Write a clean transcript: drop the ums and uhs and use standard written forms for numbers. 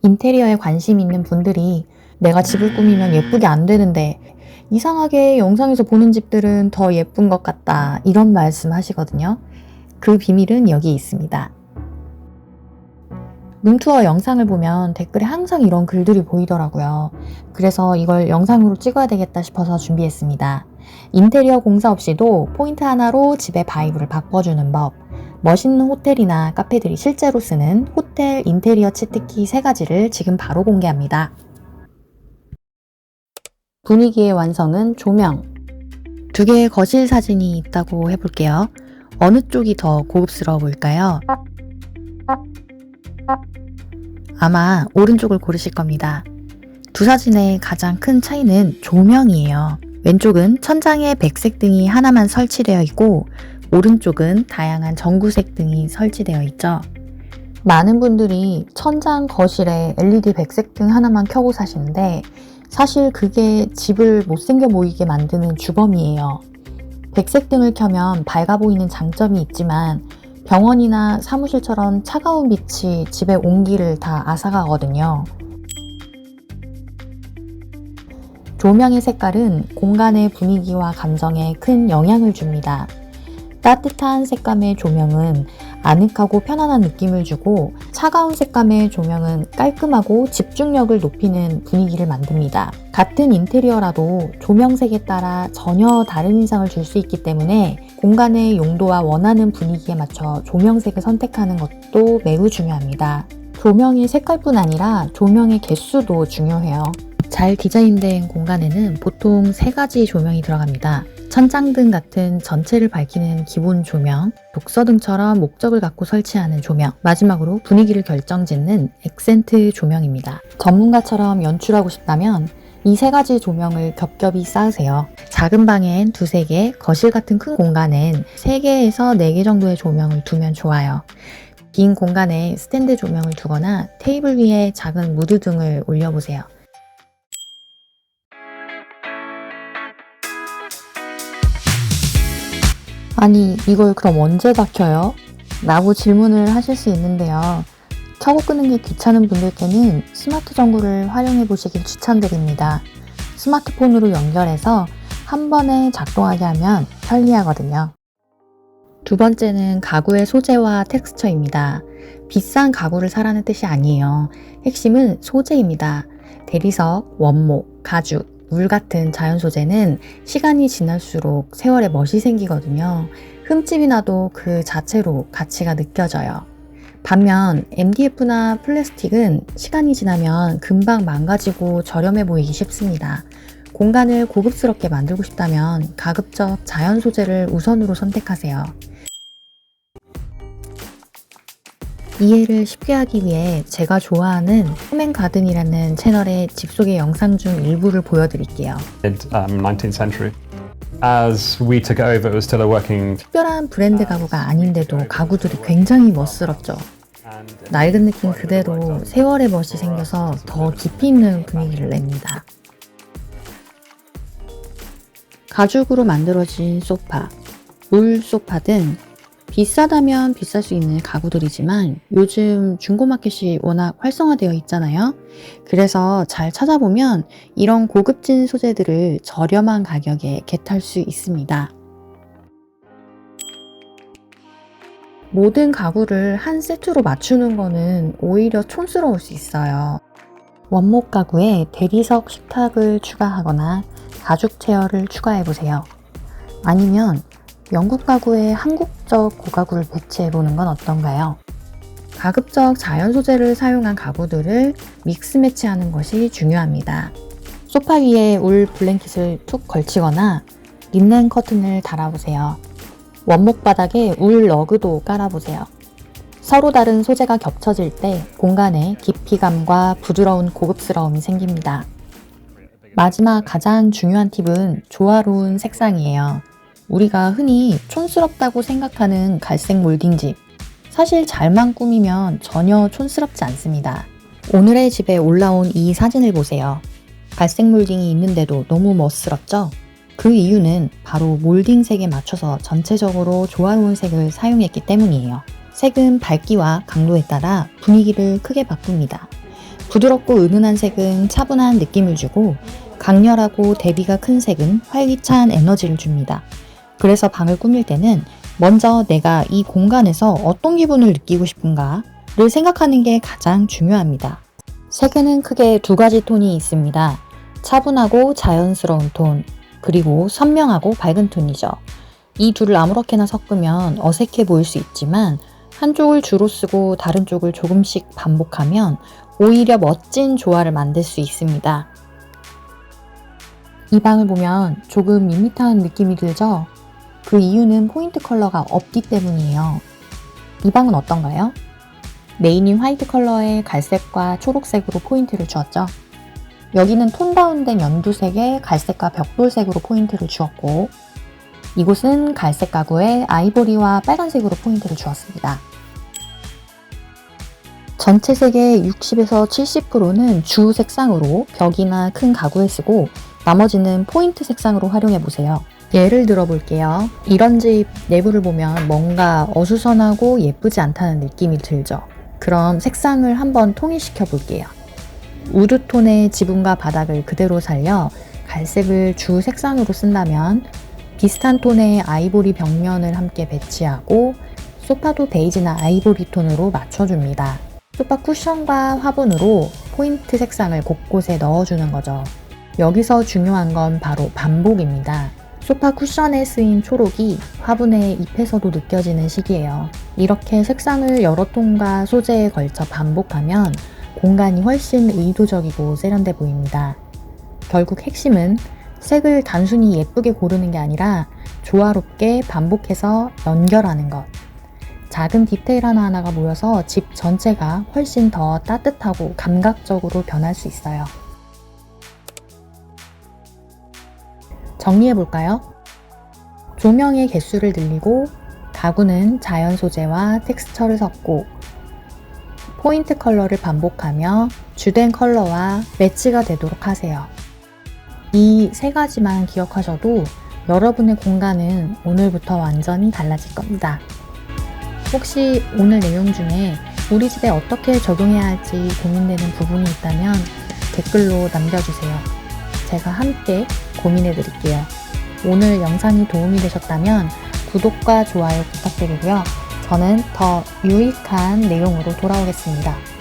인테리어에 관심 있는 분들이 내가 집을 꾸미면 예쁘게 안 되는데 이상하게 영상에서 보는 집들은 더 예쁜 것 같다 이런 말씀 하시거든요. 그 비밀은 여기 있습니다. 룸투어 영상을 보면 댓글에 항상 이런 글들이 보이더라고요. 그래서 이걸 영상으로 찍어야 되겠다 싶어서 준비했습니다. 인테리어 공사 없이도 포인트 하나로 집의 바이브를 바꿔주는 법, 멋있는 호텔이나 카페들이 실제로 쓰는 호텔 인테리어 치트키 3가지를 지금 바로 공개합니다. 분위기의 완성은 조명. 2개의 거실 사진이 있다고 해볼게요. 어느 쪽이 더 고급스러워 보일까요? 아마 오른쪽을 고르실 겁니다. 두 사진의 가장 큰 차이는 조명이에요. 왼쪽은 천장에 백색 등이 하나만 설치되어 있고 오른쪽은 다양한 전구색 등이 설치되어 있죠. 많은 분들이 천장 거실에 LED 백색 등 하나만 켜고 사시는데 사실 그게 집을 못생겨 보이게 만드는 주범이에요. 백색 등을 켜면 밝아 보이는 장점이 있지만 병원이나 사무실처럼 차가운 빛이 집의 온기를 다 앗아가거든요. 조명의 색깔은 공간의 분위기와 감정에 큰 영향을 줍니다. 따뜻한 색감의 조명은 아늑하고 편안한 느낌을 주고 차가운 색감의 조명은 깔끔하고 집중력을 높이는 분위기를 만듭니다. 같은 인테리어라도 조명색에 따라 전혀 다른 인상을 줄 수 있기 때문에 공간의 용도와 원하는 분위기에 맞춰 조명색을 선택하는 것도 매우 중요합니다. 조명의 색깔뿐 아니라 조명의 개수도 중요해요. 잘 디자인된 공간에는 보통 3가지 조명이 들어갑니다. 천장등 같은 전체를 밝히는 기본 조명, 독서등처럼 목적을 갖고 설치하는 조명, 마지막으로 분위기를 결정짓는 액센트 조명입니다. 전문가처럼 연출하고 싶다면 이 3가지 조명을 겹겹이 쌓으세요. 작은 방엔 2-3개, 거실 같은 큰 공간엔 3개에서 4개 정도의 조명을 두면 좋아요. 빈 공간에 스탠드 조명을 두거나 테이블 위에 작은 무드등을 올려보세요. 아니, 이걸 그럼 언제 다 켜요? 라고 질문을 하실 수 있는데요. 켜고 끄는 게 귀찮은 분들께는 스마트 전구를 활용해 보시길 추천드립니다. 스마트폰으로 연결해서 한 번에 작동하게 하면 편리하거든요. 2번째는 가구의 소재와 텍스처입니다. 비싼 가구를 사라는 뜻이 아니에요. 핵심은 소재입니다. 대리석, 원목, 가죽, 물 같은 자연 소재는 시간이 지날수록 세월에 멋이 생기거든요. 흠집이 나도 그 자체로 가치가 느껴져요. 반면 MDF나 플라스틱은 시간이 지나면 금방 망가지고 저렴해 보이기 쉽습니다. 공간을 고급스럽게 만들고 싶다면 가급적 자연 소재를 우선으로 선택하세요. 이해를 쉽게 하기 위해 제가 좋아하는 홈앤가든이라는 채널의 집 소개 영상 중 일부를 보여드릴게요. 19th century. As we took it over, it was still a working. 특별한 브랜드 가구가 아닌데도 가구들이 굉장히 멋스럽죠. 낡은 느낌 그대로 세월의 멋이 생겨서 더 깊이 있는 분위기를 냅니다. 가죽으로 만들어진 소파, 울 소파 등 비싸다면 비쌀 수 있는 가구들이지만 요즘 중고마켓이 워낙 활성화되어 있잖아요. 그래서 잘 찾아보면 이런 고급진 소재들을 저렴한 가격에 겟할 수 있습니다. 모든 가구를 한 세트로 맞추는 거는 오히려 촌스러울 수 있어요. 원목 가구에 대리석 식탁을 추가하거나 가죽 체어를 추가해보세요. 아니면 영국 가구에 한국적 고가구를 배치해보는 건 어떤가요? 가급적 자연 소재를 사용한 가구들을 믹스 매치하는 것이 중요합니다. 소파 위에 울 블랭킷을 툭 걸치거나 린넨 커튼을 달아보세요. 원목 바닥에 울 러그도 깔아보세요. 서로 다른 소재가 겹쳐질 때 공간에 깊이감과 부드러운 고급스러움이 생깁니다. 마지막 가장 중요한 팁은 조화로운 색상이에요. 우리가 흔히 촌스럽다고 생각하는 갈색 몰딩집, 사실 잘만 꾸미면 전혀 촌스럽지 않습니다. 오늘의 집에 올라온 이 사진을 보세요. 갈색 몰딩이 있는데도 너무 멋스럽죠? 그 이유는 바로 몰딩색에 맞춰서 전체적으로 조화로운 색을 사용했기 때문이에요. 색은 밝기와 강도에 따라 분위기를 크게 바꿉니다. 부드럽고 은은한 색은 차분한 느낌을 주고 강렬하고 대비가 큰 색은 활기찬 에너지를 줍니다. 그래서 방을 꾸밀 때는 먼저 내가 이 공간에서 어떤 기분을 느끼고 싶은가를 생각하는 게 가장 중요합니다. 색에는 크게 두 가지 톤이 있습니다. 차분하고 자연스러운 톤, 그리고 선명하고 밝은 톤이죠. 이 둘을 아무렇게나 섞으면 어색해 보일 수 있지만 한쪽을 주로 쓰고 다른 쪽을 조금씩 반복하면 오히려 멋진 조화를 만들 수 있습니다. 이 방을 보면 조금 밋밋한 느낌이 들죠? 그 이유는 포인트 컬러가 없기 때문이에요. 이 방은 어떤가요? 메인인 화이트 컬러의 갈색과 초록색으로 포인트를 주었죠. 여기는 톤 다운된 연두색의 갈색과 벽돌색으로 포인트를 주었고, 이곳은 갈색 가구에 아이보리와 빨간색으로 포인트를 주었습니다. 전체 색의 60에서 70%는 주 색상으로 벽이나 큰 가구에 쓰고 나머지는 포인트 색상으로 활용해 보세요. 예를 들어 볼게요. 이런 집 내부를 보면 뭔가 어수선하고 예쁘지 않다는 느낌이 들죠. 그럼 색상을 한번 통일시켜 볼게요. 우드톤의 지붕과 바닥을 그대로 살려 갈색을 주 색상으로 쓴다면 비슷한 톤의 아이보리 벽면을 함께 배치하고 소파도 베이지나 아이보리 톤으로 맞춰줍니다. 소파 쿠션과 화분으로 포인트 색상을 곳곳에 넣어주는 거죠. 여기서 중요한 건 바로 반복입니다. 소파 쿠션에 쓰인 초록이 화분의 잎에서도 느껴지는 식이에요. 이렇게 색상을 여러 톤과 소재에 걸쳐 반복하면 공간이 훨씬 의도적이고 세련돼 보입니다. 결국 핵심은 색을 단순히 예쁘게 고르는 게 아니라 조화롭게 반복해서 연결하는 것. 작은 디테일 하나하나가 모여서 집 전체가 훨씬 더 따뜻하고 감각적으로 변할 수 있어요. 정리해볼까요? 조명의 개수를 늘리고 가구는 자연 소재와 텍스처를 섞고 포인트 컬러를 반복하며 주된 컬러와 매치가 되도록 하세요. 이 세 가지만 기억하셔도 여러분의 공간은 오늘부터 완전히 달라질 겁니다. 혹시 오늘 내용 중에 우리 집에 어떻게 적용해야 할지 고민되는 부분이 있다면 댓글로 남겨주세요. 제가 함께 고민해 드릴게요. 오늘 영상이 도움이 되셨다면 구독과 좋아요 부탁드리고요. 저는 더 유익한 내용으로 돌아오겠습니다.